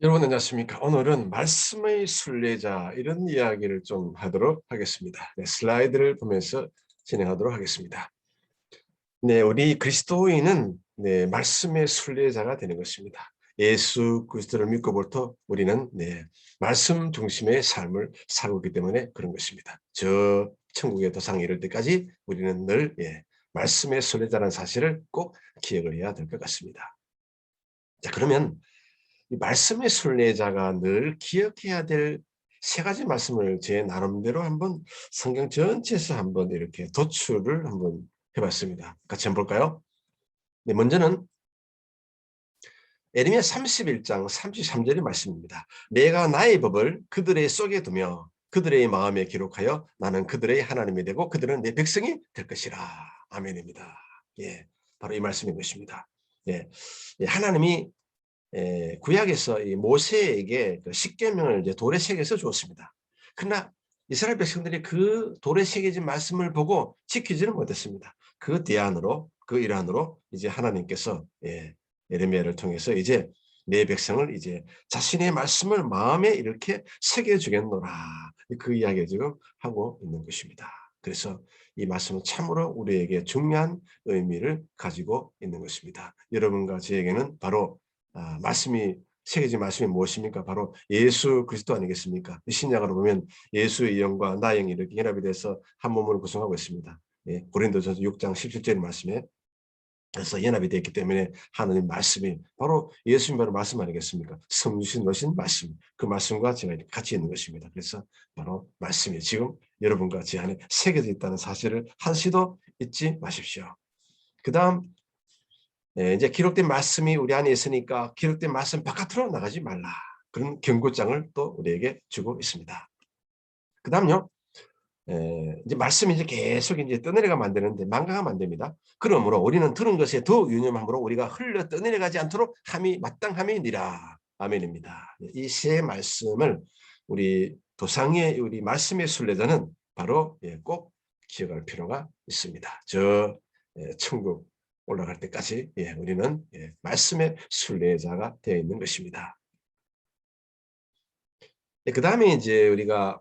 여러분 안녕하십니까? 오늘은 말씀의 순례자 이런 이야기를 좀 하도록 하겠습니다. 네, 슬라이드를 보면서 진행하도록 하겠습니다. 네, 우리 그리스도인은 말씀의 순례자가 되는 것입니다. 예수 그리스도를 믿고부터 우리는 말씀 중심의 삶을 살고 있기 때문에 그런 것입니다. 저 천국의 도상에 이를 때까지 우리는 늘 말씀의 순례자라는 사실을 꼭 기억을 해야 될 것 같습니다. 자, 그러면 이 말씀의 순례자가 늘 기억해야 될 세 가지 말씀을 제 나름대로 한번 성경 전체에서 한번 이렇게 도출을 한번 해봤습니다. 같이 한번 볼까요? 네, 먼저는 예레미야 31장 33절의 말씀입니다. 내가 나의 법을 그들의 속에 두며 그들의 마음에 기록하여 나는 그들의 하나님이 되고 그들은 내 백성이 될 것이라. 아멘입니다. 예, 바로 이 말씀인 것입니다. 예, 하나님이 구약에서 이 모세에게 그 십계명을 이제 돌에 새겨서 주었습니다. 그러나 이스라엘 백성들이 그 돌에 새겨진 말씀을 보고 지키지는 못했습니다. 그 뒤안으로 그 일환으로 이제 하나님께서 예레미야를 통해서 이제 내 백성을 이제 자신의 말씀을 마음에 이렇게 새겨주겠노라. 그 이야기를 지금 하고 있는 것입니다. 그래서 이 말씀은 참으로 우리에게 중요한 의미를 가지고 있는 것입니다. 여러분과 저에게는 바로 말씀이 새겨진 말씀이 무엇입니까? 바로 예수 그리스도 아니겠습니까? 신약으로 보면 예수의 영과 나의 영이 이렇게 연합이 돼서 한 몸을 구성하고 있습니다. 예, 고린도전서 6장 17절 말씀에 그래서 연합이 되었기 때문에 하나님 말씀이 바로 예수님 바로 말씀 아니겠습니까? 성주신 것인 말씀. 그 말씀과 제가 같이 있는 것입니다. 그래서 바로 말씀이 지금 여러분과 제 안에 새겨져 있다는 사실을 한시도 잊지 마십시오. 그 다음 이제 기록된 말씀이 우리 안에 있으니까 기록된 말씀 바깥으로 나가지 말라. 그런 경고장을 또 우리에게 주고 있습니다. 그 다음요. 이제 말씀이 이제 계속 이제 떠내려가면 안 되는데 망각하면 안 됩니다. 그러므로 우리는 들은 것에 더 유념함으로 우리가 흘러 떠내려가지 않도록 함이 마땅함이니라. 아멘입니다. 이 세 말씀을 우리 도상의 우리 말씀의 순례자는 바로 꼭 기억할 필요가 있습니다. 천국 올라갈 때까지 우리는 말씀의 순례자가 되어 있는 것입니다. 그 다음에 이제 우리가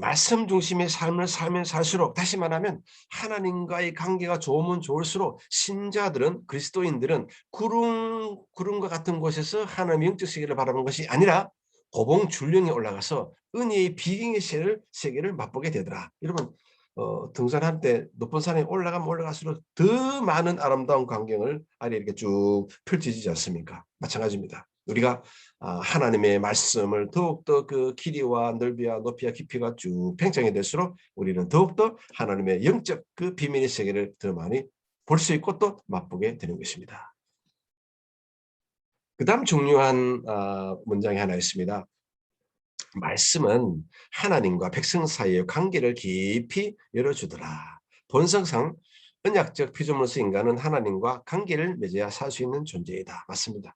말씀 중심의 삶을 살면 살수록 다시 말하면 하나님과의 관계가 좋으면 좋을수록 신자들은 그리스도인들은 구름과 같은 곳에서 하나님의 영적 세계를 바라보는 것이 아니라 고봉 줄령에 올라가서 은혜의 비경의 세계를 맛보게 되더라. 여러분 등산할 때 높은 산에 올라가면 올라갈수록 더 많은 아름다운 광경을 아래 이렇게 쭉 펼쳐지지 않습니까? 마찬가지입니다. 우리가 하나님의 말씀을 더욱더 그 길이와 넓이와 높이와 깊이가 쭉 팽창이 될수록 우리는 더욱더 하나님의 영적 그 비밀의 세계를 더 많이 볼 수 있고 또 맛보게 되는 것입니다. 그 다음 중요한 문장이 하나 있습니다. 말씀은 하나님과 백성 사이의 관계를 깊이 열어주더라. 본성상 언약적 피조물로서 인간은 하나님과 관계를 맺어야 살 수 있는 존재이다. 맞습니다.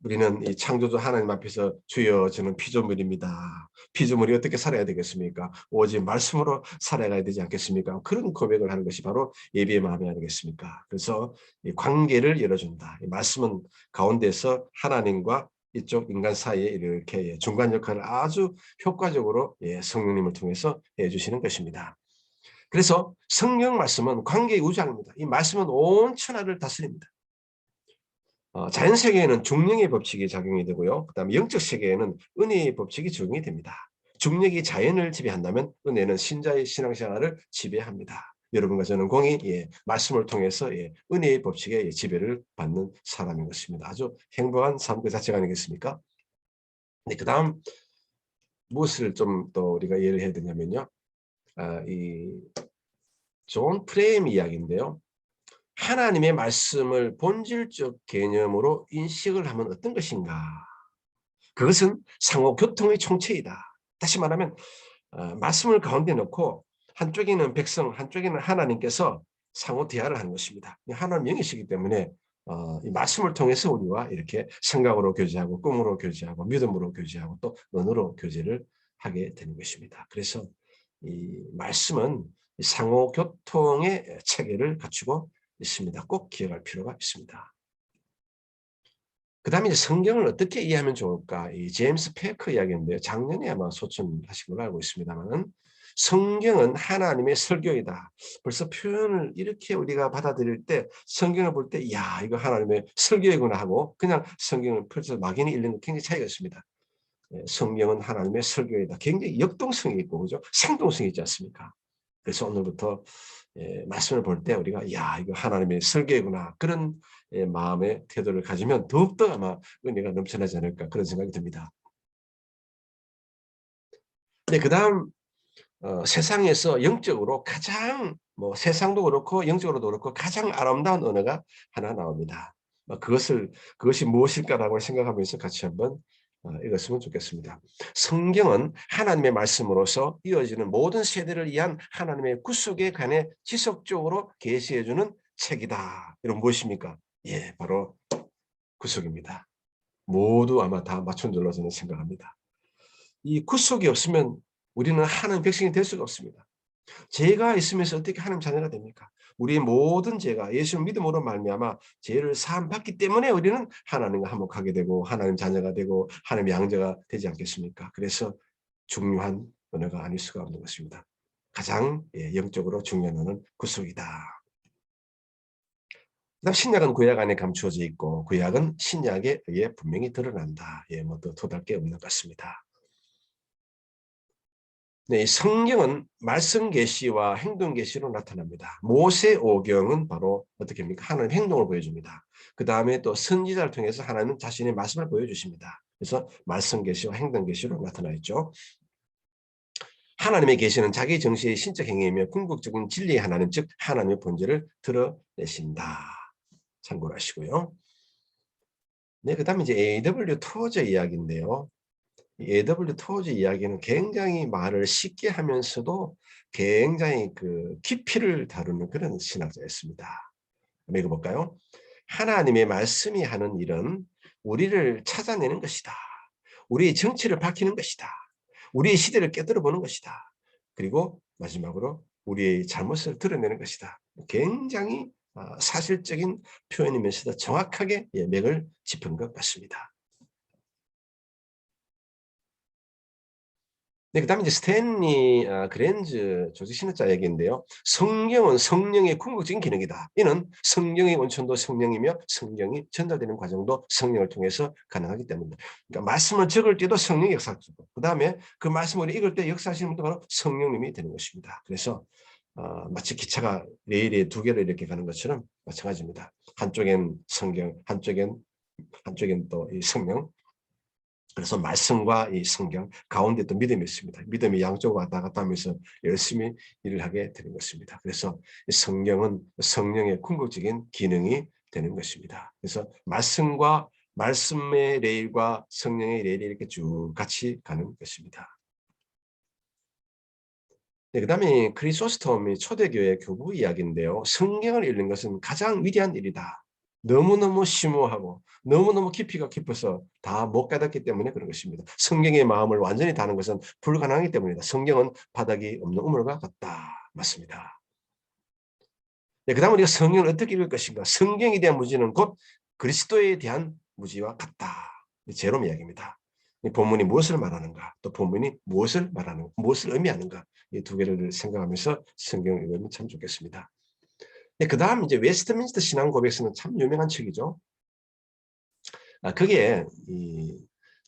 우리는 이 창조주 하나님 앞에서 주여 저는 피조물입니다. 피조물이 어떻게 살아야 되겠습니까? 오직 말씀으로 살아가야 되지 않겠습니까? 그런 고백을 하는 것이 바로 예비의 마음이 아니겠습니까? 그래서 이 관계를 열어준다. 이 말씀은 가운데서 하나님과 이쪽 인간 사이에 이렇게 중간 역할을 아주 효과적으로 성령님을 통해서 해주시는 것입니다. 그래서 성령 말씀은 관계의 우장입니다. 이 말씀은 온 천하를 다스립니다. 자연 세계에는 중력의 법칙이 작용이 되고요. 그다음에 영적 세계에는 은혜의 법칙이 적용이 됩니다. 중력이 자연을 지배한다면 은혜는 신자의 신앙생활을 지배합니다. 여러분과 저는 공히 말씀을 통해서 은혜의 법칙의 지배를 받는 사람인 것입니다. 아주 행복한 삶 그 자체가 아니겠습니까? 네, 그다음 무엇을 좀 더 우리가 이해를 해야 되냐면요. 이 존 프레임 이야기인데요. 하나님의 말씀을 본질적 개념으로 인식을 하면 어떤 것인가? 그것은 상호 교통의 총체이다. 다시 말하면 말씀을 가운데 놓고 한쪽에는 백성, 한쪽에는 하나님께서 상호 대화를 하는 것입니다. 하나님 영이시기 때문에 이 말씀을 통해서 우리와 이렇게 생각으로 교제하고 꿈으로 교제하고 믿음으로 교제하고 또 언어로 교제를 하게 되는 것입니다. 그래서 이 말씀은 상호 교통의 체계를 갖추고 있습니다. 꼭 기억할 필요가 있습니다. 그다음에 이제 성경을 어떻게 이해하면 좋을까? 이 제임스 페이커 이야기인데요. 작년에 아마 소천하신 걸로 알고 있습니다만은 성경은 하나님의 설교이다. 벌써 표현을 이렇게 우리가 받아들일 때 성경을 볼 때, 야, 이거 하나님의 설교이구나 하고 그냥 성경을 펼쳐서 막연히 읽는 거 굉장히 차이가 있습니다. 성경은 하나님의 설교이다. 굉장히 역동성이 있고, 그죠? 생동성이 있지 않습니까? 그래서 오늘부터 말씀을 볼 때 우리가 야, 이거 하나님의 설계구나 그런 마음의 태도를 가지면 더욱더 아마 은혜가 넘쳐나지 않을까 그런 생각이 듭니다. 네, 그다음 세상에서 영적으로 가장 세상도 그렇고 영적으로도 그렇고 가장 아름다운 언어가 하나 나옵니다. 그것이 무엇일까라고 생각하면서 같이 한번 읽었으면 좋겠습니다. 성경은 하나님의 말씀으로서 이어지는 모든 세대를 위한 하나님의 구속에 관해 지속적으로 계시해 주는 책이다. 이런 무엇입니까? 예, 바로 구속입니다. 모두 아마 다 맞춘 줄로 저는 생각합니다. 이 구속이 없으면 우리는 하나님 백성이 될 수가 없습니다. 죄가 있으면서 어떻게 하나님 자녀가 됩니까? 우리의 모든 죄가 예수를 믿음으로 말미암아 죄를 사함 받기 때문에 우리는 하나님과 화목하게 되고 하나님 자녀가 되고 하나님 양자가 되지 않겠습니까? 그래서 중요한 언어가 아닐 수가 없는 것입니다. 가장 영적으로 중요한 언어는 구속이다. 그다음 신약은 구약 안에 감추어져 있고 구약은 신약에 의해 분명히 드러난다. 또 토달 게 없는 것 같습니다. 네, 성경은 말씀 계시와 행동 계시로 나타납니다. 모세 오경은 바로 어떻게 합니까? 하나님 행동을 보여줍니다. 그 다음에 또 선지자를 통해서 하나님은 자신의 말씀을 보여주십니다. 그래서 말씀 계시와 행동 계시로 나타나 있죠. 하나님의 계시는 자기 정시의 신적 행위이며 궁극적인 진리의 하나님, 즉 하나님의 본질을 드러내신다. 참고를 하시고요. 네, 그 다음에 이제 A.W. 토저 이야기인데요. A.W. 토즈 이야기는 굉장히 말을 쉽게 하면서도 굉장히 그 깊이를 다루는 그런 신학자였습니다. 한번 읽어볼까요? 하나님의 말씀이 하는 일은 우리를 찾아내는 것이다. 우리의 정치를 밝히는 것이다. 우리의 시대를 깨뜨려 보는 것이다. 그리고 마지막으로 우리의 잘못을 드러내는 것이다. 굉장히 사실적인 표현이면서도 정확하게 맥을 짚은 것 같습니다. 네, 그다음에 이제 스탠리 그랜즈 조직신학자 얘기인데요. 성경은 성령의 궁극적인 기능이다. 이는 성령의 원천도 성령이며 성령이 전달되는 과정도 성령을 통해서 가능하기 때문입니다. 그러니까 말씀을 적을 때도 성령이 역사하시고, 그다음에 그 말씀을 읽을 때 역사하시는 분도 바로 성령님이 되는 것입니다. 그래서 마치 기차가 레일에 두 개로 이렇게 가는 것처럼 마찬가지입니다. 한쪽엔 성경, 한쪽엔 또 이 성령. 그래서 말씀과 이 성경 가운데 또 믿음이 있습니다. 믿음이 양쪽으로 왔다 갔다 하면서 열심히 일을 하게 되는 것입니다. 그래서 성경은 성령의 궁극적인 기능이 되는 것입니다. 그래서 말씀의 레일과 성령의 레일이 이렇게 쭉 같이 가는 것입니다. 네, 그다음에 크리소스톰이 초대교회 교부 이야기인데요. 성경을 읽는 것은 가장 위대한 일이다. 너무너무 심오하고 너무너무 깊이가 깊어서 다 못 깨닫기 때문에 그런 것입니다. 성경의 마음을 완전히 다는 것은 불가능하기 때문이다. 성경은 바닥이 없는 우물과 같다. 맞습니다. 네, 그다음 우리가 성경을 어떻게 읽을 것인가? 성경에 대한 무지는 곧 그리스도에 대한 무지와 같다. 제롬 이야기입니다. 이 본문이 무엇을 말하는가? 또 본문이 무엇을 말하는가? 무엇을 의미하는가? 이 두 개를 생각하면서 성경을 읽으면 참 좋겠습니다. 네, 그다음 이제 웨스트민스터 신앙 고백서는 참 유명한 책이죠. 그게 이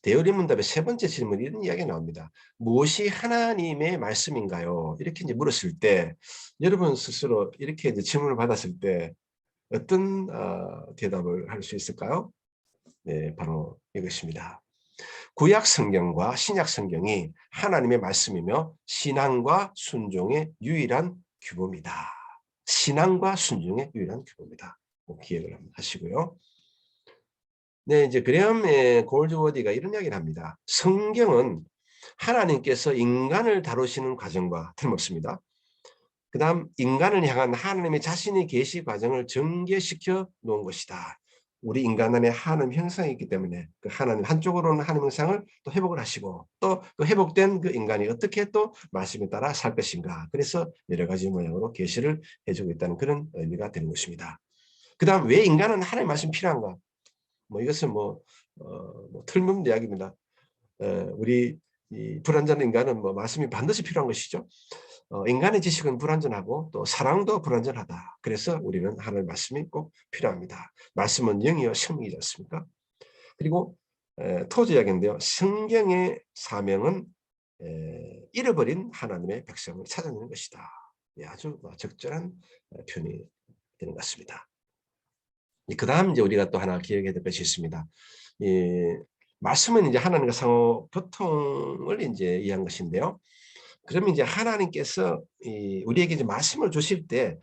대의문답의 세 번째 질문 이런 이야기가 나옵니다. 무엇이 하나님의 말씀인가요? 이렇게 이제 물었을 때 여러분 스스로 이렇게 이제 질문을 받았을 때 어떤 대답을 할 수 있을까요? 네, 바로 이것입니다. 구약 성경과 신약 성경이 하나님의 말씀이며 신앙과 순종의 유일한 규범이다. 신앙과 순종의 유일한 규범이다. 꼭 기억을 하시고요. 네, 이제 그레엄 골드워디가 이런 이야기를 합니다. 성경은 하나님께서 인간을 다루시는 과정과 틀림없습니다. 그다음 인간을 향한 하나님의 자신의 계시 과정을 전개시켜 놓은 것이다. 우리 인간 안에 하나님 형상이 있기 때문에 그 하나님 한쪽으로는 하나님 형상을 또 회복을 하시고 또 그 회복된 그 인간이 어떻게 또 말씀에 따라 살 것인가. 그래서 여러 가지 모양으로 계시를 해주고 있다는 그런 의미가 되는 것입니다. 그다음 왜 인간은 하나님 말씀 필요한가? 뭐 이것은 뭐 틀림없는 이야기입니다. 우리 이 불완전한 인간은 뭐 말씀이 반드시 필요한 것이죠. 인간의 지식은 불완전하고 또 사랑도 불완전하다. 그래서 우리는 하나님의 말씀이 꼭 필요합니다. 말씀은 영이요 생명이지 않습니까? 그리고 토지 이야기인데요. 성경의 사명은 잃어버린 하나님의 백성을 찾아내는 것이다. 예, 아주 적절한 표현이 되는 것 같습니다. 그 다음 이제 우리가 또 하나 기억해야 될 것이 있습니다. 이 말씀은 이제 하나님과 상호 교통을 이제 이해한 것인데요. 그러면 이제 하나님께서 우리에게 이제 말씀을 주실 때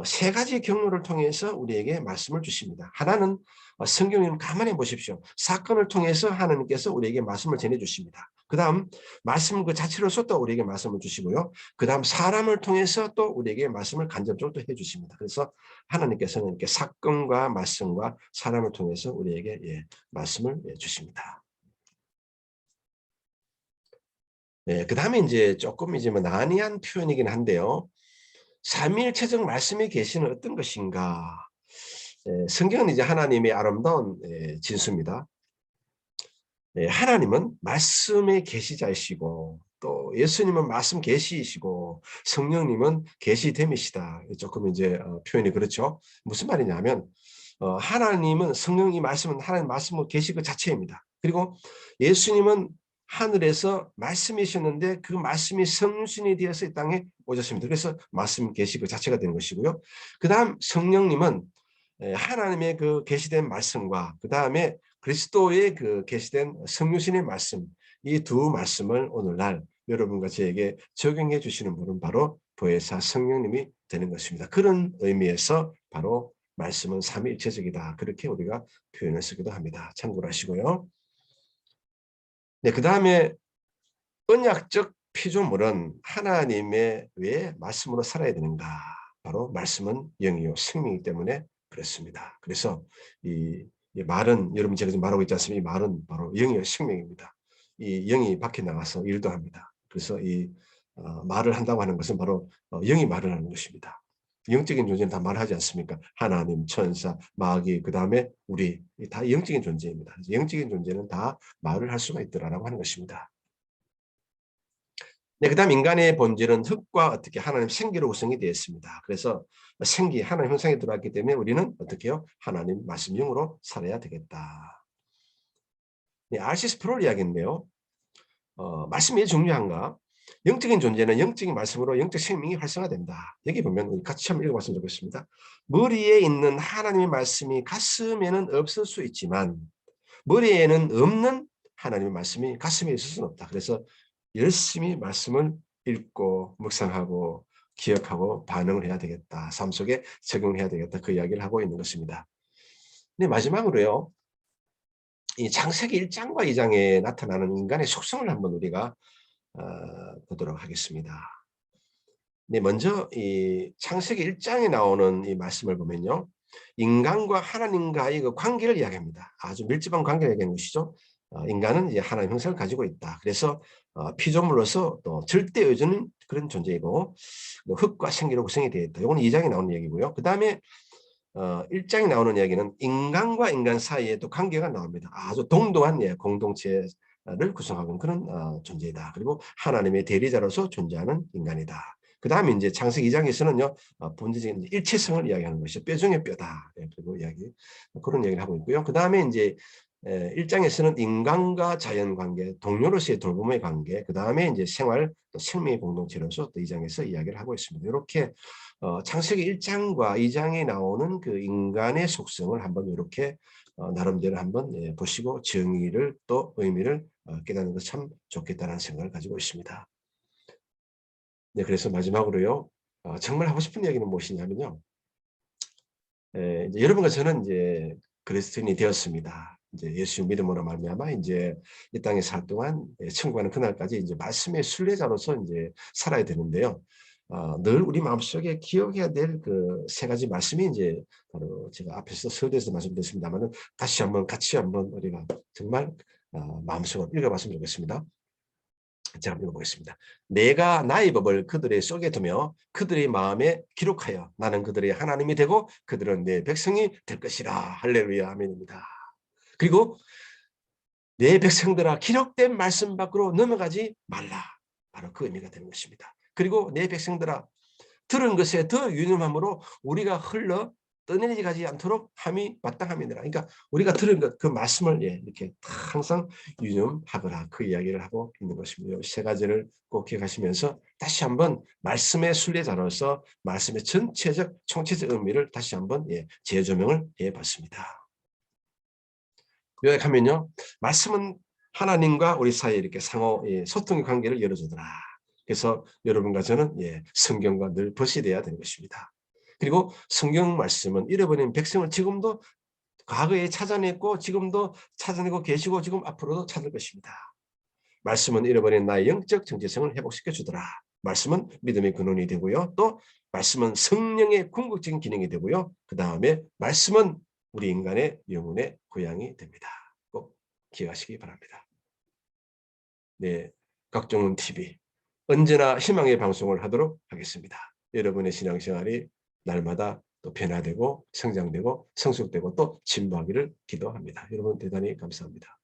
세 가지 경로를 통해서 우리에게 말씀을 주십니다. 하나는 성경을 가만히 보십시오. 사건을 통해서 하나님께서 우리에게 말씀을 전해 주십니다. 그 다음 말씀 그 자체로서 또 우리에게 말씀을 주시고요. 그 다음 사람을 통해서 또 우리에게 말씀을 간접적으로 또 해주십니다. 그래서 하나님께서는 이렇게 사건과 말씀과 사람을 통해서 우리에게 말씀을 주십니다. 네, 그 다음에 이제 조금 이제 뭐 난해한 표현이긴 한데요. 삼위일체적 말씀이 계시는 어떤 것인가? 성경은 이제 하나님의 아름다운 진수입니다. 하나님은 말씀의 계시자이시고 또 예수님은 말씀 계시이시고 성령님은 계시됨이시다. 조금 이제 표현이 그렇죠. 무슨 말이냐면 하나님은 성령 이 말씀은 하나님 말씀은 계시 그 자체입니다. 그리고 예수님은 하늘에서 말씀이셨는데 그 말씀이 성신이 되어서 이 땅에 오셨습니다. 그래서 말씀 계시 그 자체가 되는 것이고요. 그 다음 성령님은 하나님의 그 계시된 말씀과 그 다음에 그리스도의 그 계시된 성령신의 말씀 이 두 말씀을 오늘날 여러분과 저에게 적용해 주시는 분은 바로 보혜사 성령님이 되는 것입니다. 그런 의미에서 바로 말씀은 삼위일체적이다. 그렇게 우리가 표현을 쓰기도 합니다. 참고로 하시고요. 네, 그 다음에 언약적 피조물은 하나님의 왜 말씀으로 살아야 되는가? 바로 말씀은 영이요 생명이기 때문에 그렇습니다. 그래서 이 말은 여러분 제가 지금 말하고 있지 않습니까? 이 말은 바로 영이요 생명입니다. 이 영이 밖에 나가서 일도 합니다. 그래서 이 말을 한다고 하는 것은 바로 영이 말을 하는 것입니다. 영적인 존재는 다 말하지 않습니까? 하나님, 천사, 마귀, 그 다음에 우리 다 영적인 존재입니다. 영적인 존재는 다 말을 할 수가 있더라라고 하는 것입니다. 네, 그 다음 인간의 본질은 흙과 어떻게 하나님 생기로 구성이 되어 있습니다. 그래서 생기, 하나님 형상에 들어왔기 때문에 우리는 어떻게 해요? 하나님 말씀용으로 살아야 되겠다. 네, RC 스프롤 이야기인데요. 말씀이 중요한가? 영적인 존재는 영적인 말씀으로 영적 생명이 활성화된다. 여기 보면 우리 같이 한번 읽어봤으면 좋겠습니다. 머리에 있는 하나님의 말씀이 가슴에는 없을 수 있지만 머리에는 없는 하나님의 말씀이 가슴에 있을 수는 없다. 그래서 열심히 말씀을 읽고 묵상하고 기억하고 반응을 해야 되겠다. 삶 속에 적용해야 되겠다. 그 이야기를 하고 있는 것입니다. 근데 마지막으로요. 이 창세기 1장과 2장에 나타나는 인간의 속성을 한번 우리가 보도록 하겠습니다. 네, 먼저 이 창세기 1장에 나오는 이 말씀을 보면요. 인간과 하나님과의 그 관계를 이야기합니다. 아주 밀접한 관계를 이야기하는 것이죠. 인간은 이제 하나님 형상을 가지고 있다. 그래서 피조물로서 또 절대 의존은 그런 존재이고 흙과 생기로 구성이 되어 있다. 이건 2장에 나오는 얘기고요. 그 다음에 1장에 나오는 이야기는 인간과 인간 사이에 또 관계가 나옵니다. 아주 동등한 공동체를 구성하고 있는 그런 존재이다. 그리고 하나님의 대리자로서 존재하는 인간이다. 그 다음에 이제 창세기 2장에서는요, 본질적인 일체성을 이야기하는 것이죠. 뼈 중에 뼈다. 그리고 그런 이야기를 하고 있고요. 그 다음에 이제 1장에서는 인간과 자연 관계, 동료로서의 돌봄의 관계, 그 다음에 이제 생활, 또 생명의 공동체로서 또 2장에서 이야기를 하고 있습니다. 이렇게 창세기 1장과 2장에 나오는 그 인간의 속성을 한번 이렇게 나름대로 한번 보시고 정의를 또 의미를 깨닫는 것 참 좋겠다는 생각을 가지고 있습니다. 네, 그래서 마지막으로요. 정말 하고 싶은 이야기는 무엇이냐면요. 이제 여러분과 저는 이제 그리스도인이 되었습니다. 이제 예수 믿음으로 말미암아 이제 이 땅에 살 동안 천국 가는 그날까지 이제 말씀의 순례자로서 이제 살아야 되는데요. 늘 우리 마음속에 기억해야 될 그 세 가지 말씀이 이제 바로 제가 앞에서 서두에서 말씀드렸습니다만은 다시 한번 같이 한번 우리가 정말 마음속으로 읽어봤으면 좋겠습니다. 제가 한번 읽어보겠습니다. 내가 나의 법을 그들의 속에 두며 그들의 마음에 기록하여 나는 그들의 하나님이 되고 그들은 내 백성이 될 것이라. 할렐루야. 아멘입니다. 그리고 내 백성들아 기록된 말씀 밖으로 넘어가지 말라. 바로 그 의미가 되는 것입니다. 그리고 내 백성들아 들은 것에 더 유념함으로 우리가 흘러 떠내리지 가지 않도록 함이 마땅함이니라. 그러니까 우리가 들은 것, 그 말씀을 이렇게 항상 유념하거라. 그 이야기를 하고 있는 것입니다. 세 가지를 꼭 기억하시면서 다시 한번 말씀의 순례자로서 말씀의 전체적 총체적 의미를 다시 한번 재조명을 해봤습니다. 요약하면요. 말씀은 하나님과 우리 사이에 이렇게 상호 소통의 관계를 열어주더라. 그래서 여러분과 저는 성경과 늘 벗이돼야 되는 것입니다. 그리고 성경 말씀은 잃어버린 백성을 지금도 과거에 찾아냈고 지금도 찾아내고 계시고 지금 앞으로도 찾을 것입니다. 말씀은 잃어버린 나의 영적 정체성을 회복시켜 주더라. 말씀은 믿음의 근원이 되고요. 또 말씀은 성령의 궁극적인 기능이 되고요. 그 다음에 말씀은 우리 인간의 영혼의 고향이 됩니다. 꼭 기억하시기 바랍니다. 네, 각종은 TV 언제나 희망의 방송을 하도록 하겠습니다. 여러분의 신앙생활이 날마다 또 변화되고 성장되고 성숙되고 또 진보하기를 기도합니다. 여러분 대단히 감사합니다.